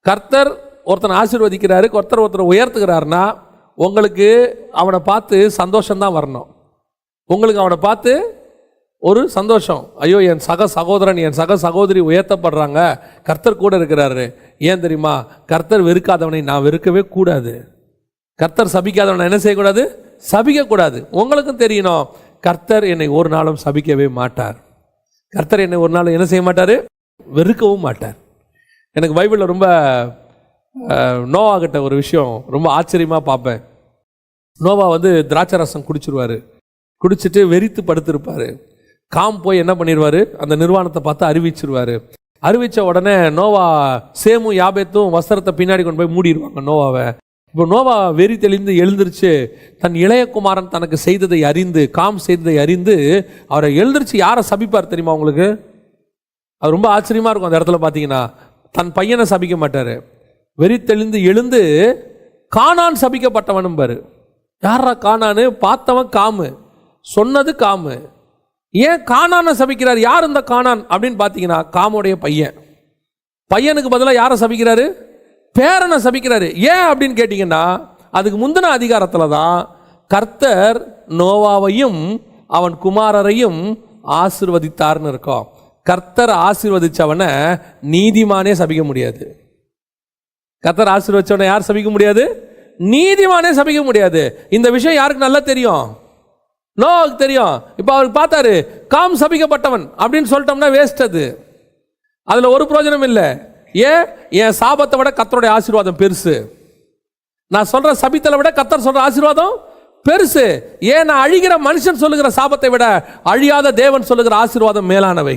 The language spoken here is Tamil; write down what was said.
கர்த்தர் ஒருத்தனை ஆசீர்வதிக்கிறாரு, ஒருத்தரை உயர்த்துகிறாருன்னா உங்களுக்கு அவனை பார்த்து சந்தோஷம்தான் வரணும். உங்களுக்கு அவனை பார்த்து ஒரு சந்தோஷம், ஐயோ என் சக சகோதரன் என் சக சகோதரி உயர்த்தப்படுறாங்க, கர்த்தர் கூட இருக்கிறாரு. ஏன் தெரியுமா? கர்த்தர் வெறுக்காதவனை நான் வெறுக்கவே கூடாது. கர்த்தர் சபிக்காதவனை என்ன செய்யக்கூடாது? சபிக்கக்கூடாது. உங்களுக்கும் தெரியணும், கர்த்தர் என்னை ஒரு நாளும் சபிக்கவே மாட்டார். கர்த்தர் என்னை ஒரு நாளும் என்ன செய்ய மாட்டார்? வெறுக்கவும் மாட்டார். எனக்கு பைபிளில் ரொம்ப நோவாகிட்ட ஒரு விஷயம் ரொம்ப ஆச்சரியமாக பார்ப்பேன். நோவா திராட்சை ரசம் குடிச்சிருவார். குடிச்சிட்டு வெறித்து படுத்திருப்பார். காம் போய் என்ன பண்ணிடுவார்? அந்த நிர்வாணத்தை பார்த்து அறிவிச்சிருவார். அறிவித்த உடனே நோவா சேமும் யாபேத்தும் வஸ்திரத்தை பின்னாடி கொண்டு போய் மூடிடுவாங்க நோவாவை. இப்போ நோவா வெறி தெளிந்து எழுந்திருச்சு தன் இளைய குமாரன் தனக்கு செய்ததை அறிந்து, காம் செய்ததை அறிந்து அவரை எழுந்திருச்சு யாரை சபிப்பார் தெரியுமா உங்களுக்கு? அது ரொம்ப ஆச்சரியமாக இருக்கும். அந்த இடத்துல பார்த்தீங்கன்னா தன் பையனை சபிக்க மாட்டார். வெறி தெளிந்து எழுந்து கானான் சபிக்கப்பட்டவனும் பாரு. யாரா கானான்னு? பார்த்தவன் காமு, சொன்னது காமு. ஏன் கானானை சபிக்கிறார்? யார் இந்த கானான் அப்படின்னு பார்த்தீங்கன்னா காமுடைய பையன். பையனுக்கு பதிலாக யாரை சபிக்கிறாரு? பேரனை சபிக்கிறாரு. ஏன் அப்படின்னு கேட்டிங்கன்னா அதுக்கு முந்தின அதிகாரத்தில் தான் கர்த்தர் நோவாவையும் அவன் குமாரரையும் ஆசீர்வதித்தார்னு இருக்கோம். கர்த்தர் ஆசீர்வதிச்சவனை நீதிமானே சபிக்க முடியாது. கர்த்தர் ஆசீர்வதிச்சவனை யார் சபிக்க முடியாது? நீதிமானே சபிக்க முடியாது. இந்த விஷயம் யாருக்கு நல்லா தெரியும்? நோவாவுக்கு தெரியும். இப்போ அவருக்கு பார்த்தாரு, காம் சபிக்கப்பட்டவன் அப்படின்னு சொல்லிட்டோம்னா வேஸ்ட். அதில் ஒரு பிரயோஜனம் இல்லை. ஏன்? என் சாபத்தை விட கர்த்தருடைய ஆசீர்வாதம் பெருசு. நான் சொல்ற சபித்தலை விட கர்த்தர் சொல்ற ஆசீர்வாதம் பெருசு. ஏன்? நான் அழிகிற மனுஷன் சொல்லுகிற சாபத்தை விட அழியாத தேவன் சொல்லுகிற ஆசீர்வாதம் மேலானவை.